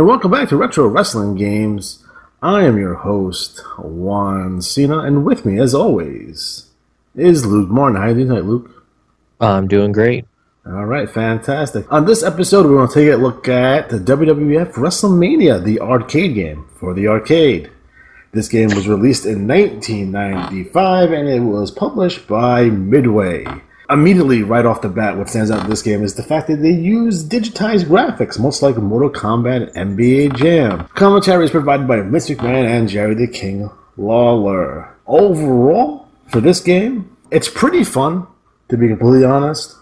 And welcome back to Retro Wrestling Games. I am your host, Juan Cena, and with me, as always, is Luke Martin. How are you doing tonight, Luke? I'm doing great. All right, fantastic. On this episode, we're going to take a look at the WWF Wrestlemania, the arcade game for the arcade. This game was released in 1995, and it was published by Midway. Immediately, right off the bat, what stands out in this game is the fact that they use digitized graphics, much like Mortal Kombat and NBA Jam. Commentary is provided by Vince McMahon and Jerry the King Lawler. Overall, for this game, it's pretty fun, to be completely honest.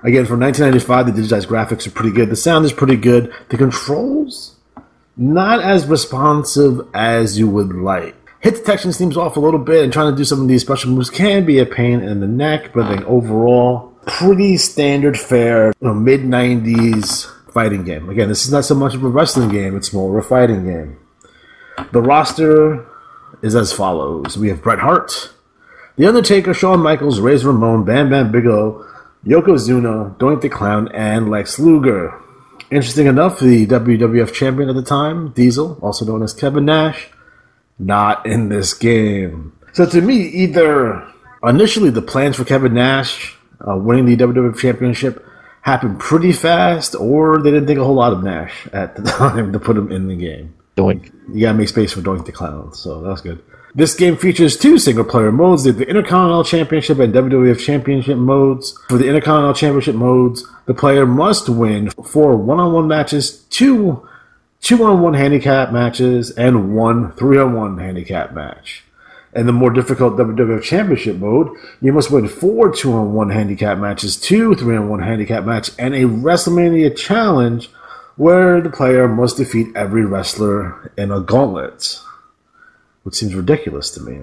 Again, for 1995, the digitized graphics are pretty good. The sound is pretty good. The controls, not as responsive as you would like. Hit detection seems off a little bit, and trying to do some of these special moves can be a pain in the neck, but then overall, pretty standard fare, mid-90s fighting game. Again, this is not so much of a wrestling game, it's more of a fighting game. The roster is as follows. We have Bret Hart, The Undertaker, Shawn Michaels, Razor Ramon, Bam Bam Bigelow, Yokozuna, Doink the Clown, and Lex Luger. Interesting enough, the WWF champion at the time, Diesel, also known as Kevin Nash, not in this game. So to me, either initially the plans for Kevin Nash winning the WWF Championship happened pretty fast, or they didn't think a whole lot of Nash at the time to put him in the game. Doink. You gotta make space for Doink the Clown, so that's good. This game features two single-player modes, the Intercontinental Championship and WWF Championship modes. For the Intercontinental Championship modes, the player must win 4 one-on-one matches, 2 2-on-1 handicap matches, and 1 3-on-1 handicap match. In the more difficult WWF Championship mode, you must win 4 2-on-1 handicap matches, 2 3-on-1 handicap match, and a WrestleMania challenge where the player must defeat every wrestler in a gauntlet. Which seems ridiculous to me.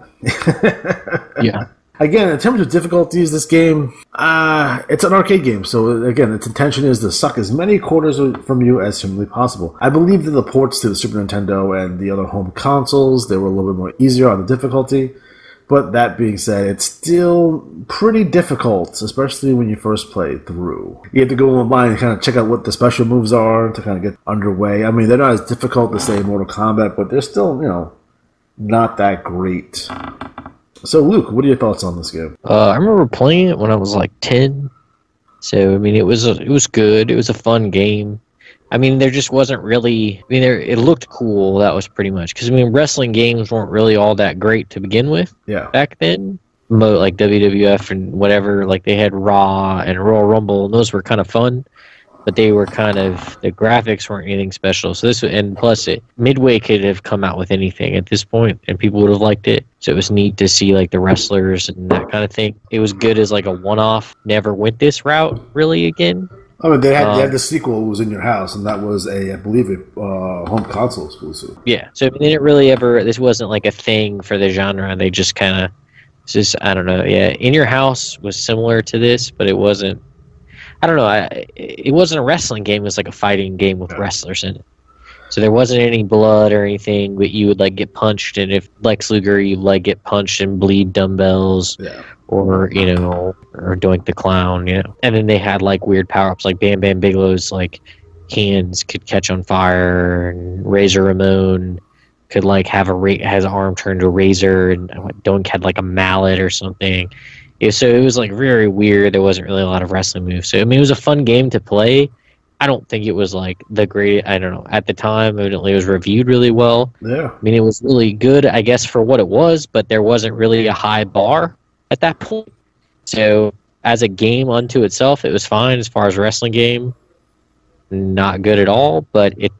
Yeah. Again, in terms of difficulties, this game, it's an arcade game. So, again, its intention is to suck as many quarters from you as humanly possible. I believe that the ports to the Super Nintendo and the other home consoles, they were a little bit more easier on the difficulty. But that being said, it's still pretty difficult, especially when you first play through. You have to go online and kind of check out what the special moves are to kind of get underway. I mean, they're not as difficult as, say, Mortal Kombat, but they're still, not that great. So, Luke, what are your thoughts on this game? I remember playing it when I was like 10. So, I mean, it was good. It was a fun game. I mean, there just wasn't really... I mean, it looked cool. That was pretty much... Because, I mean, wrestling games weren't really all that great to begin with back then. Like WWF and whatever. Like, they had Raw and Royal Rumble, and those were kind of fun. But they were kind of... The graphics weren't anything special. So this... And plus, Midway could have come out with anything at this point, and people would have liked it. So it was neat to see, like, the wrestlers and that kind of thing. It was good as, like, a one-off. Never went this route, really, again. I mean, they had the sequel was in your house, and that was I believe, home console exclusive. Yeah, so they didn't really ever, this wasn't like a thing for the genre. They just kind of, I don't know, yeah. In Your House was similar to this, but it wasn't, I don't know, it wasn't a wrestling game. It was like a fighting game with wrestlers in it. So there wasn't any blood or anything, but you would, like, get punched, and if Lex Luger, you like, get punched and bleed dumbbells, or, or Doink the Clown, And then they had, like, weird power-ups, like Bam Bam Bigelow's, like, hands could catch on fire, and Razor Ramon could, like, has an arm turned to a razor, and Doink had, like, a mallet or something. Yeah, so it was, like, very weird. There wasn't really a lot of wrestling moves. So, I mean, it was a fun game to play. I don't think it was, like, the great... I don't know. At the time, evidently, it was reviewed really well. Yeah. I mean, it was really good, I guess, for what it was, but there wasn't really a high bar at that point. So, as a game unto itself, it was fine as far as a wrestling game. Not good at all, but it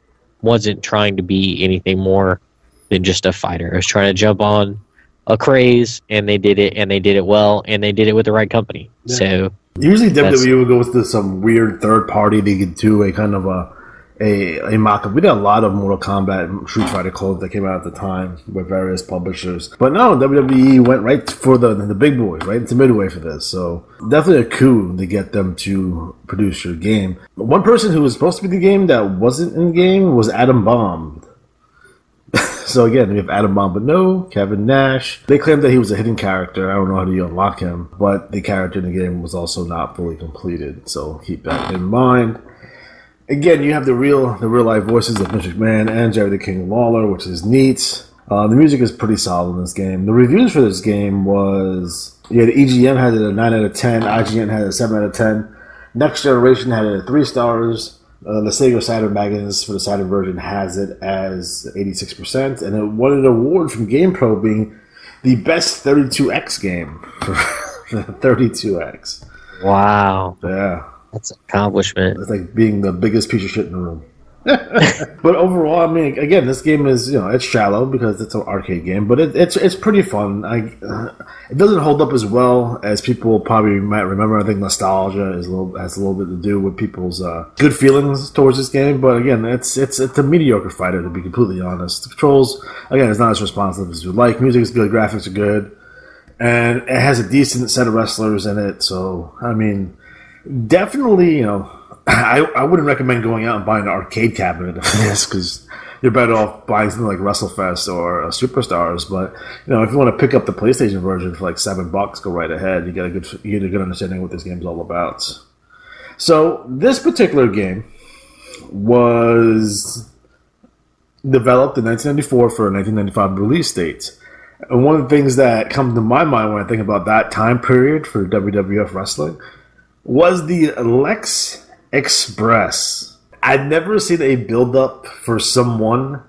wasn't trying to be anything more than just a fighter. It was trying to jump on a craze, and they did it, and they did it well, and they did it with the right company. Yeah. So... Usually WWE would go with some weird third party. They could do a kind of a mock-up. We did a lot of Mortal Kombat and Street Fighter codes that came out at the time with various publishers. But no, WWE went right for the big boys, right into Midway for this. So definitely a coup to get them to produce your game. One person who was supposed to be the game that wasn't in the game was Adam Bomb. So again, we have Adam Bomb, but no, Kevin Nash. They claimed that he was a hidden character. I don't know how to unlock him, but the character in the game was also not fully completed, so keep that in mind. Again, you have the real life voices of Vince McMahon and Jerry the King Lawler, which is neat. The music is pretty solid in this game. The reviews for this game was, the EGM had it a 9 out of 10, IGN had it a 7 out of 10, Next Generation had it at 3 stars, the Sega Saturn magazine for the Saturn version has it as 86%, and it won an award from GamePro being the best 32X game for 32X. Wow. Yeah. That's an accomplishment. It's like being the biggest piece of shit in the room. But overall, I mean, again, this game is, it's shallow because it's an arcade game, but it's pretty fun. It doesn't hold up as well as people probably might remember. I think nostalgia has a little bit to do with people's good feelings towards this game. But again, it's a mediocre fighter, to be completely honest. The controls, again, it's not as responsive as you'd like. Music is good, graphics are good, and it has a decent set of wrestlers in it. So, I mean, definitely, I wouldn't recommend going out and buying an arcade cabinet of this because you're better off buying something like WrestleFest or Superstars. But if you want to pick up the PlayStation version for like $7, go right ahead. You get a good understanding of what this game's all about. So this particular game was developed in 1994 for a 1995 release date. And one of the things that comes to my mind when I think about that time period for WWF wrestling was the Lex Express. I'd never seen a build-up for someone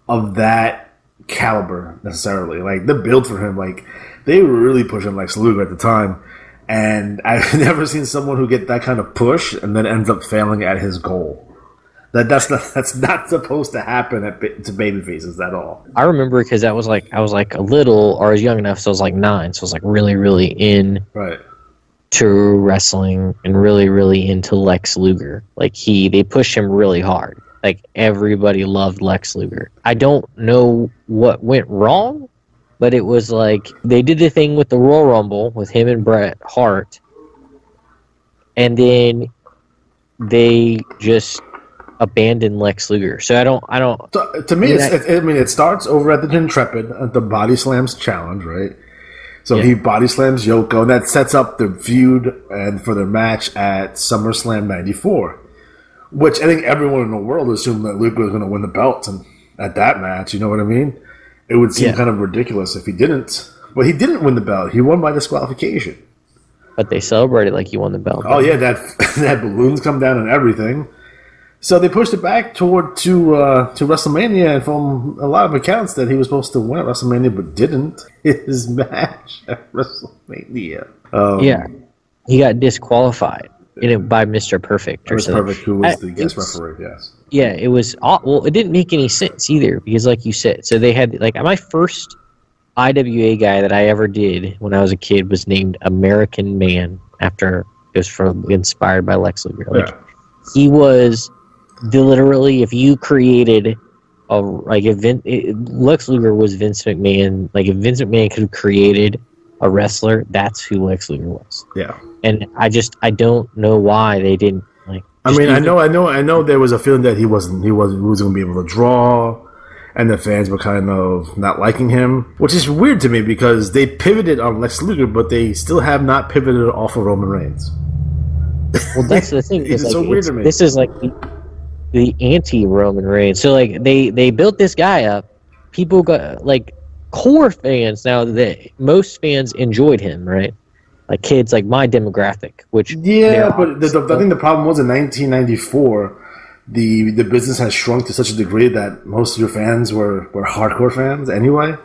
of that caliber necessarily. Like the build for him, like they were really pushing Lex Luger at the time, and I've never seen someone who get that kind of push and then ends up failing at his goal. That's not supposed to happen to babyfaces at all. I remember because I was like a little, or I was young enough, so I was like 9, so I was like really in. Right. To wrestling and really into Lex Luger. Like they pushed him really hard. Like everybody loved Lex Luger. I don't know what went wrong, but it was like they did the thing with the Royal Rumble with him and Bret Hart, and then they just abandoned Lex Luger. So I don't. So, to me, it starts over at the Intrepid at the Body Slams Challenge, right? So he body slams Yoko, and that sets up the feud and for their match at SummerSlam '94, which I think everyone in the world assumed that Luke was going to win the belt and at that match. You know what I mean? It would seem kind of ridiculous if he didn't. But he didn't win the belt. He won by disqualification. But they celebrated like he won the belt. Oh, yeah, that balloons come down and everything. So they pushed it back to WrestleMania, and from a lot of accounts that he was supposed to win at WrestleMania, but didn't. His match at WrestleMania. He got disqualified by Mr. Perfect. Mr. Perfect, who was the guest referee, yes. Yeah, it was... Well, it didn't make any sense either, because like you said, so they had... Like, my first IWA guy that I ever did when I was a kid was named American Man, after... It was inspired by Lex Luger. Like, he was... literally, if you created Lex Luger was Vince McMahon. Like if Vince McMahon could have created a wrestler, that's who Lex Luger was. Yeah, and I don't know why they didn't like. I mean, I know there was a feeling that he wasn't going to be able to draw, and the fans were kind of not liking him, which is weird to me because they pivoted on Lex Luger, but they still have not pivoted off of Roman Reigns. Well, that's the thing. It's so weird to me. This is like the anti-Roman Reigns. So like they built this guy up. People got like core fans now. That most fans enjoyed him, right? Like kids, like my demographic. Which but I think the problem was in 1994. The business has shrunk to such a degree that most of your fans were hardcore fans anyway.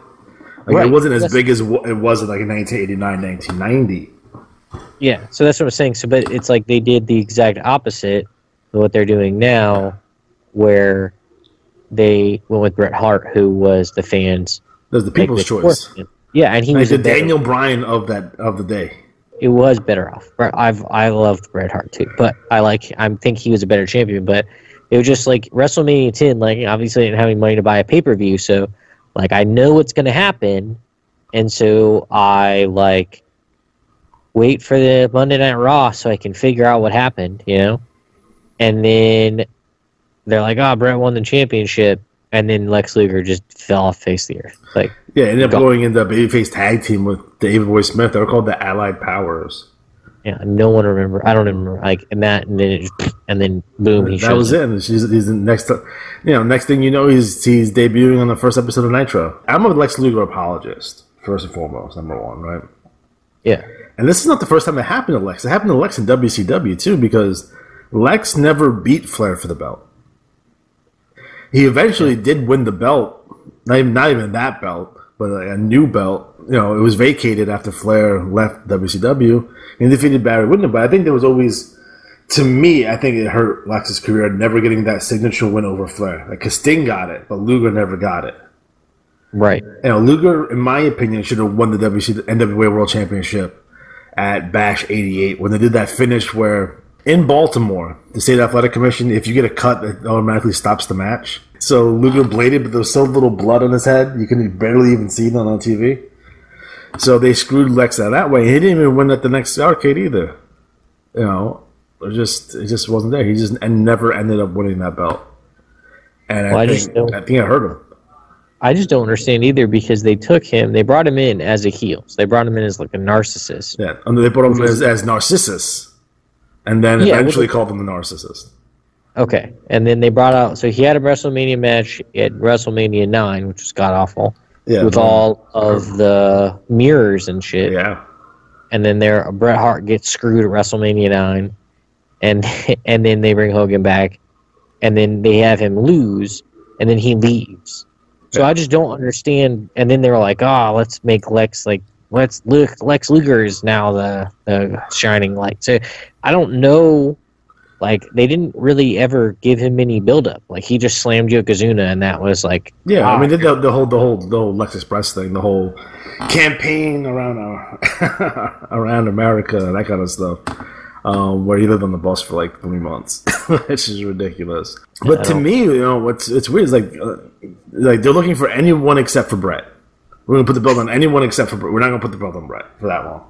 Like it wasn't as big as it was in like in 1989, 1990. Yeah, so that's what I'm saying. So, but it's like they did the exact opposite of what they're doing now, where they went with Bret Hart, who was the fans. That was the people's choice. Yeah, and he was the Daniel Bryan of the day. It was better off. I loved Bret Hart too, but I think he was a better champion. But it was just like WrestleMania 10. Like obviously, I didn't have any money to buy a pay-per-view, so like I know what's going to happen, and so I like wait for the Monday Night Raw so I can figure out what happened, you know? And then they're like, oh, Bret won the championship, and then Lex Luger just fell off face of the earth. Like, yeah, ended up going into a babyface tag team with David Boy Smith. They were called the Allied Powers. Yeah, no one remember. I don't remember. Like, and then boom, he That was shows it. up. And he's the next thing you know, he's debuting on the first episode of Nitro. I'm a Lex Luger apologist, first and foremost, number one, right? Yeah. And this is not the first time it happened to Lex. It happened to Lex in WCW too, because Lex never beat Flair for the belt. He eventually did win the belt, not even that belt, but like a new belt. You know, it was vacated after Flair left WCW and defeated Barry Windham. But I think there was always, to me, I think it hurt Lex's career never getting that signature win over Flair. Like, 'cause Sting got it, but Luger never got it. Right. You know, Luger, in my opinion, should have won the NWA World Championship at Bash '88 when they did that finish where in Baltimore, the State Athletic Commission, if you get a cut, it automatically stops the match. So Luger bladed, but there was so little blood on his head, you can barely even see it on TV. So they screwed Lex out that way. He didn't even win at the next arcade either. You know, it just wasn't there. He just never ended up winning that belt. And I think it hurt him. I just don't understand either because they brought him in as a heel. So they brought him in as like a narcissist. Yeah, and they brought him as Narcissus. And then eventually called him the Narcissist. Okay. And then they brought out, so he had a WrestleMania match at WrestleMania 9, which was god-awful, with all of the mirrors and shit. Yeah. And then Bret Hart gets screwed at WrestleMania 9, and then they bring Hogan back, and then they have him lose, and then he leaves. So I just don't understand. And then they were like, let's make Lex Lex Luger is now the shining light. So I don't know. Like, they didn't really ever give him any build-up. Like, he just slammed Yokozuna, and that was like... Yeah, I mean, the whole Lex Express thing, the whole campaign around around America, that kind of stuff, where he lived on the bus for like 3 months, which is ridiculous. But to me, you know, it's weird. It's like they're looking for anyone except for Bret. We're going to put the belt on anyone except for Bret. We're not going to put the belt on Bret for that long.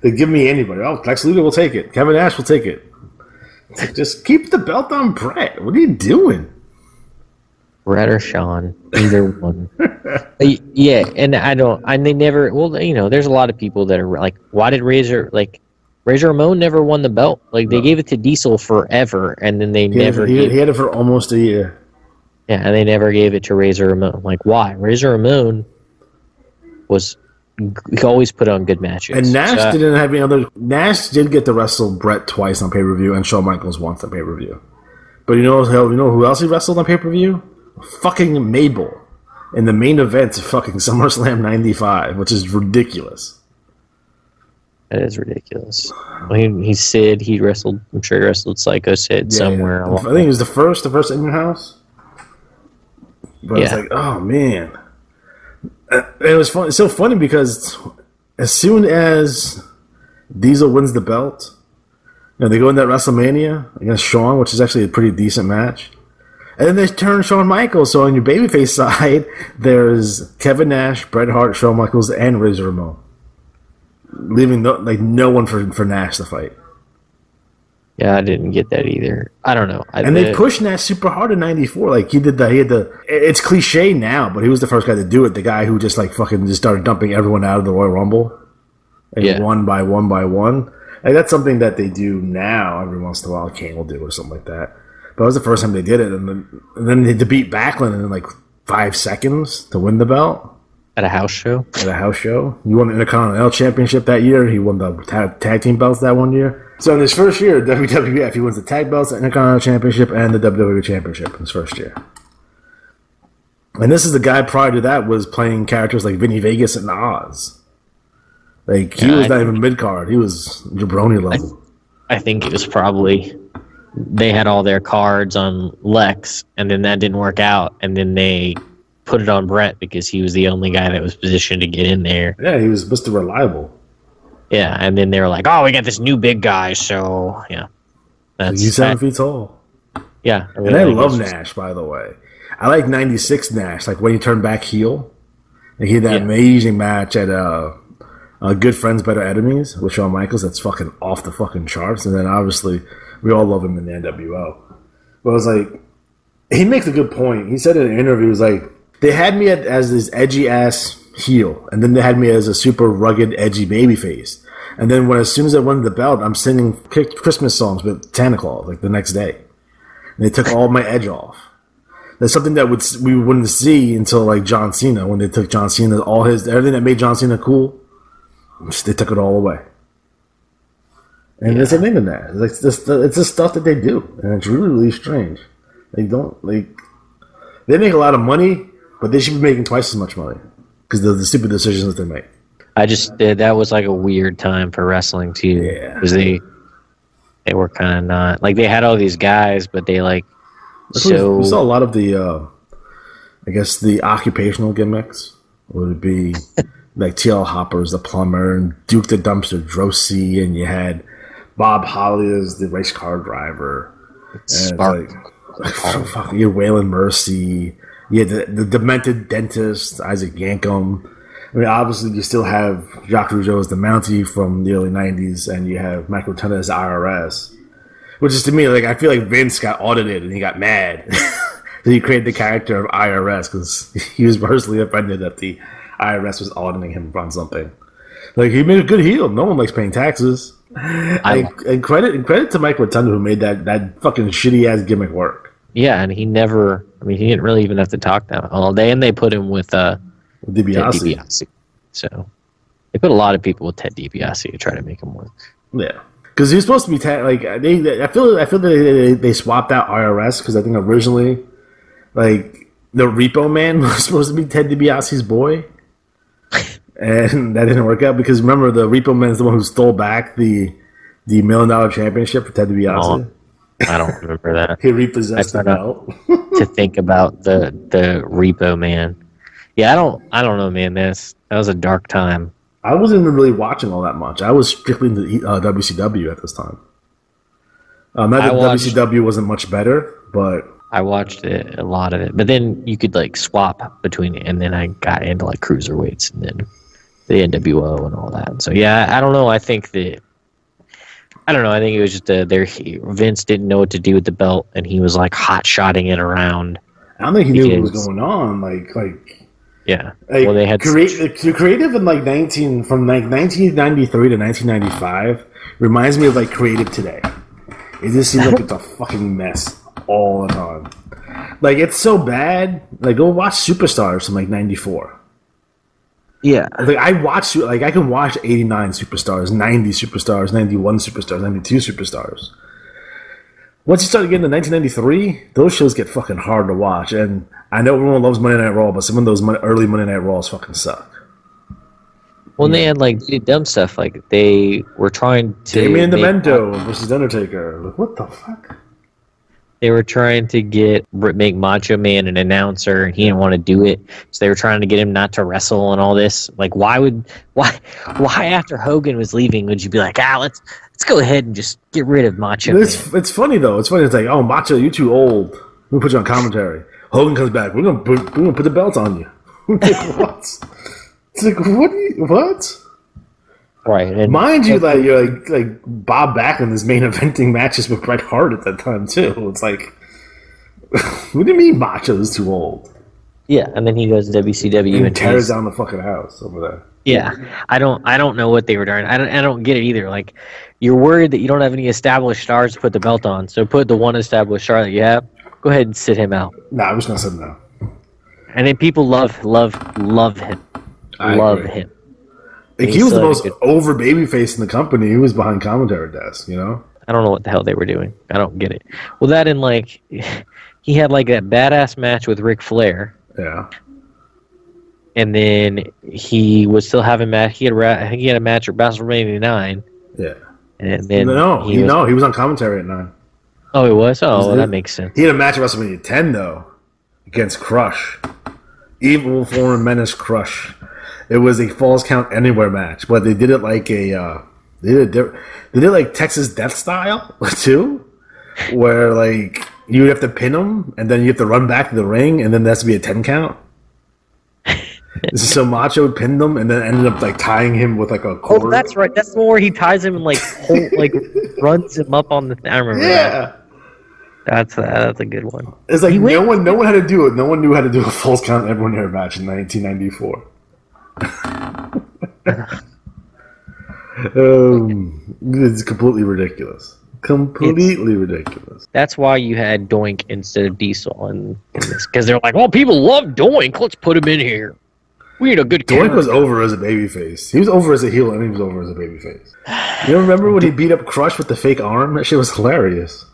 They give me anybody. Oh, Lex Luger will take it. Kevin Nash will take it. Just keep the belt on Bret. What are you doing? Bret or Shawn, either one. Yeah, and they never. Well, you know, there's a lot of people that are like, why did Razor Ramon never won the belt? Like, they gave it to Diesel forever, and then they never. He had it for almost a year. Yeah, and they never gave it to Razor Ramon. Like, why? Razor Ramon he always put on good matches. And Nash didn't have any other. Nash did get to wrestle Bret twice on pay-per-view and Shawn Michaels once on pay-per-view. But you know who else he wrestled on pay-per-view? Fucking Mabel in the main event of fucking SummerSlam '95, which is ridiculous. That is ridiculous. Well, he said he wrestled. I'm sure he wrestled Psycho Sid somewhere. Yeah. I think it was the first in your house. But it's like, oh man. It was fun. It's so funny because as soon as Diesel wins the belt, you know, they go in that WrestleMania against Shawn, which is actually a pretty decent match. And then they turn Shawn Michaels. So on your babyface side, there's Kevin Nash, Bret Hart, Shawn Michaels, and Razor Ramon, leaving no one for Nash to fight. Yeah, I didn't get that either. I don't know. And they pushed Nash super hard in '94. Like, he had the. It's cliche now, but he was the first guy to do it. The guy who just started dumping everyone out of the Royal Rumble, and one by one by one. Like, that's something that they do now every once in a while. Kane will do or something like that. But it was the first time they did it, and then they beat Backlund in like 5 seconds to win the belt. At a house show? At a house show. He won the Intercontinental Championship that year. He won the tag team belts that one year. So in his first year at WWF, he wins the tag belts, the Intercontinental Championship, and the WWE Championship in his first year. And this is the guy prior to that was playing characters like Vinny Vegas and Oz. Like, he was not even mid-card. He was jabroni level. I think it was probably... They had all their cards on Lex, and then that didn't work out, and then they... put it on Bret because he was the only guy that was positioned to get in there. Yeah, he was Mr. Reliable. Yeah, and then they were like, we got this new big guy, so, yeah. He's 7 feet tall. Yeah. And I love Nash, by the way. I like 96 Nash, like when he turned back heel. Like, he had that amazing match at Good Friends, Better Enemies with Shawn Michaels. That's fucking off the fucking charts. And then, obviously, we all love him in the NWO. But I was like, he makes a good point. He said in an interview, he was like, they had me as this edgy-ass heel, and then they had me as a super rugged, edgy babyface. And then as soon as I won the belt, I'm singing Christmas songs with Santa Claus like the next day. And they took all my edge off. That's something that we wouldn't see until like John Cena, when they took John Cena, everything that made John Cena cool, they took it all away. And there's something in that. It's just stuff that they do, and it's really, really strange. They make a lot of money, but they should be making twice as much money because of the stupid decisions that they make. That was like a weird time for wrestling too. Yeah, because they were kind of not like, they had all these guys, but they like we saw a lot of the I guess the occupational gimmicks would be like TL Hopper's the plumber and Duke the dumpster Drosy, and you had Bob Holly as the race car driver, and you had Waylon Mercy, you had the demented dentist Isaac Yankum. I mean, obviously, you still have Jacques Rougeau as the Mountie from the early 90s, and you have Mike Rotunda as IRS. Which is, to me, like, I feel like Vince got audited and he got mad. So he created the character of IRS because he was personally offended that the IRS was auditing him on something. Like, he made a good heel. No one likes paying taxes. And credit to Mike Rotunda, who made that fucking shitty-ass gimmick work. Yeah, and he didn't really even have to talk that all day, and they put him with DiBiase. So they put a lot of people with Ted DiBiase to try to make him work. Yeah, because he was supposed to be I feel that they swapped out IRS because I think originally, like, the Repo Man was supposed to be Ted DiBiase's boy, and that didn't work out because remember the Repo Man is the one who stole back the $1 million championship for Ted DiBiase. I don't remember that. He repossessed the belt. To think about the Repo Man. Yeah, I don't know, man. That was a dark time. I wasn't even really watching all that much. I was strictly into WCW at this time. Not that WCW wasn't much better, but I watched a lot of it. But then you could like swap between it, and then I got into like cruiserweights and then the NWO and all that. So yeah, I don't know. I think it was just Vince didn't know what to do with the belt, and he was like hot-shotting it around. I don't think he knew what was going on. Yeah. Like, well, they had creative in from 1993 to 1995 reminds me of like creative today. It just seems like it's a fucking mess all the time. Like, it's so bad. Like, go watch Superstars from like 94. Yeah. Like, I can watch 89 Superstars, 90 Superstars, 91 Superstars, 92 Superstars. Once you start getting to 1993, those shows get fucking hard to watch. And I know everyone loves Monday Night Raw, but some of those early Monday Night Raws fucking suck. Well, they had like dumb stuff. Like, they were trying to Damien Demento versus Undertaker. Like, what the fuck? They were trying to make Macho Man an announcer, and he didn't want to do it. So they were trying to get him not to wrestle and all this. Like, why after Hogan was leaving would you be like, let's go ahead and just get rid of Macho Man? It's funny though. It's funny. It's like, oh, Macho, you're too old. We'll put you on commentary. Hogan comes back. We're gonna put the belt on you. Like, what? It's like, what? Right. And mind you, that you're like Bob Backlund is main eventing matches with Bret Hart at that time too. It's like, what do you mean Macho's too old? Yeah, and then he goes to WCW and tears down the fucking house over there. Yeah, I don't know what they were doing. I don't get it either. Like, you're worried that you don't have any established stars to put the belt on, so put the one established star that you have. Go ahead and sit him out. Nah, I'm just gonna sit him down. And then people love him. Love him. Like, he was the most over babyface in the company. He was behind commentary desk, you know? I don't know what the hell they were doing. I don't get it. Well, that and, like, he had, like, that badass match with Ric Flair. Yeah. And then he was still having match. I think he had a match at WrestleMania 9. Yeah. And then he was on commentary at 9. Oh, he was? Oh, well, that makes sense. He had a match at WrestleMania 10, though, against Crush. Evil Foreign Menace Crush. It was a Falls Count Anywhere match, but they did it like they did it like Texas Death style too, where like you have to pin him and then you have to run back to the ring and then there has to be a 10 count. So Macho pinned him and then ended up like tying him with like a cord. Oh, that's right. That's the one where he ties him and like runs him up on the. I remember. Yeah. That's a good one. It's like no one had to do it. No one knew how to do a Falls Count Anywhere match in 1994. It's completely ridiculous. Completely ridiculous. That's why you had Doink instead of Diesel in this, because they're like, "Oh, people love Doink. Let's put him in here. We need a good character." Doink was over as a babyface. He was over as a heel, and he was over as a babyface. You remember when he beat up Crush with the fake arm? That shit was hilarious.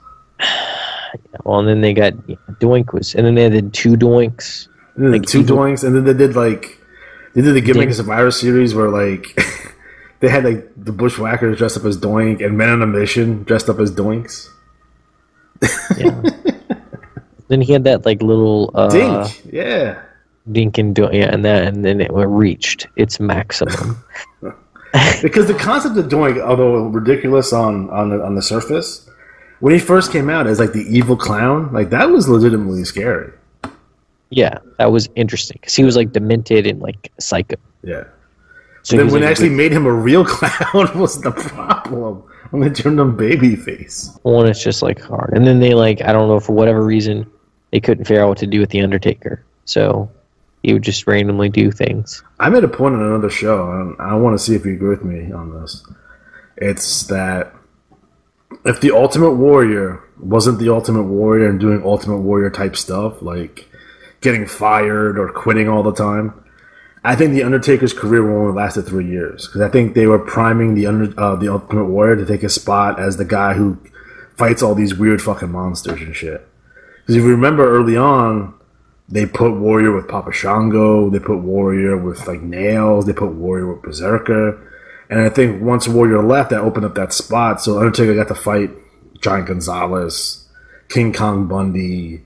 Well, and then they got Doink was, and then they did two Doinks. Like two Doinks, and then they did the gimmick of Survivor Series where like they had like the Bushwhackers dressed up as Doink and Men on a Mission dressed up as Doinks. Yeah. Then he had that like little Dink, yeah. Dink and Doink, yeah, and then it reached its maximum. Because the concept of Doink, although ridiculous on the surface, when he first came out as like the evil clown, like that was legitimately scary. Yeah, that was interesting because he was like demented and like psycho. Yeah. So then when they actually made him a real clown was the problem. When they turned him babyface. One, it's just like hard, and then they like I don't know for whatever reason they couldn't figure out what to do with the Undertaker, so he would just randomly do things. I made a point on another show, and I want to see if you agree with me on this. It's that if the Ultimate Warrior wasn't the Ultimate Warrior and doing Ultimate Warrior type stuff, like getting fired or quitting all the time, I think the Undertaker's career will only lasted 3 years, because I think they were priming the Ultimate Warrior to take a spot as the guy who fights all these weird fucking monsters and shit. Because if you remember early on, they put Warrior with Papa Shango, they put Warrior with like Nails, they put Warrior with Berserker, and I think once Warrior left, that opened up that spot, so Undertaker got to fight Giant Gonzalez, King Kong Bundy,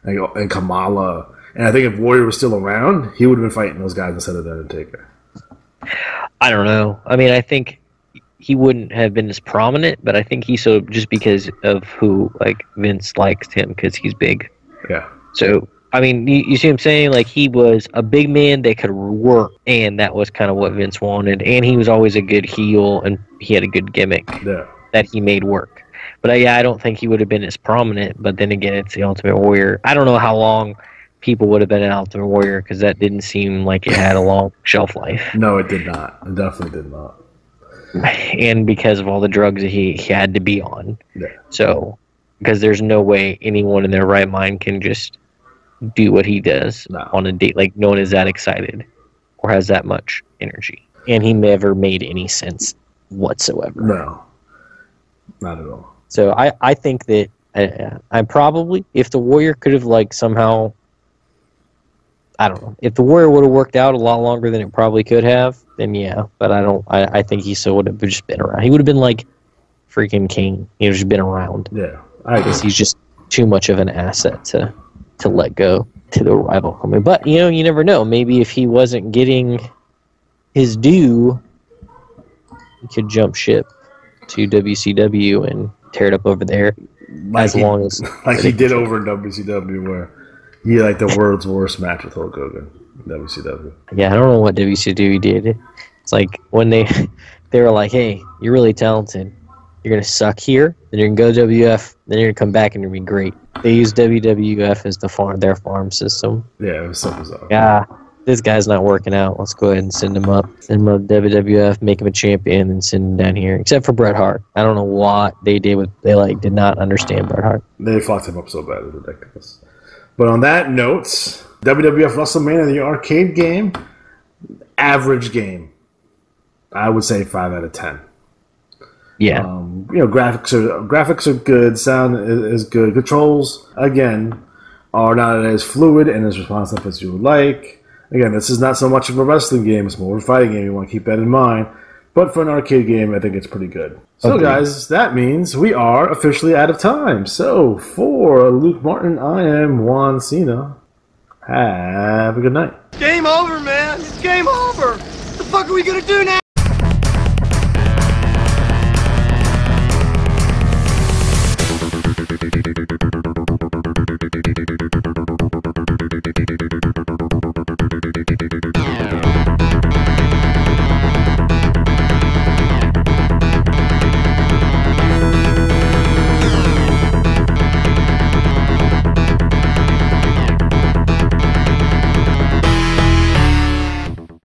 and Kamala. And I think if Warrior was still around, he would have been fighting those guys instead of the Undertaker. I don't know. I mean, I think he wouldn't have been as prominent, but I think he's so just because of who like Vince likes him because he's big. Yeah. So I mean, you see what I'm saying? Like he was a big man that could work, and that was kind of what Vince wanted. And he was always a good heel, and he had a good gimmick that he made work. But yeah, I don't think he would have been as prominent. But then again, it's the Ultimate Warrior. I don't know how long people would have been an Ultimate Warrior because that didn't seem like it had a long shelf life. No, it did not. It definitely did not. And because of all the drugs that he had to be on. Yeah. So, because there's no way anyone in their right mind can just do what he does on a date, like no one is that excited or has that much energy. And he never made any sense whatsoever. No. Not at all. So I think that I probably, if the Warrior could have like somehow, I don't know. If the Warrior would have worked out a lot longer than it probably could have, then yeah. But I don't. I think he still would have just been around. He would have been like freaking King. He would have just been around. Yeah, I guess he's just too much of an asset to let go to the rival company. But you know, you never know. Maybe if he wasn't getting his due, he could jump ship to WCW and tear it up over there. Like he did over in WCW, where he had like the world's worst match with Hulk Hogan in WCW. Yeah, I don't know what WCW did. It's like when they were like, "Hey, you're really talented. You're gonna suck here, then you're gonna go to WWF, then you're gonna come back and you're gonna be great." They used WWF as their farm system. Yeah, it was so bizarre. Yeah, this guy's not working out. Let's go ahead and send him up. Send him up to WWF, make him a champion, and send him down here. Except for Bret Hart. I don't know what they did. They did not understand Bret Hart. They fucked him up so bad, it was ridiculous. But on that note, WWF Wrestlemania, the arcade game, average game. I would say 5 out of 10. Yeah. Graphics are good. Sound is good. Controls, again, are not as fluid and as responsive as you would like. Again, this is not so much of a wrestling game. It's more of a fighting game. You want to keep that in mind. But for an arcade game, I think it's pretty good. So, guys, that means we are officially out of time. So, for Luke Martin, I am Juan Cena. Have a good night. Game over, man. It's game over. What the fuck are we going to do now?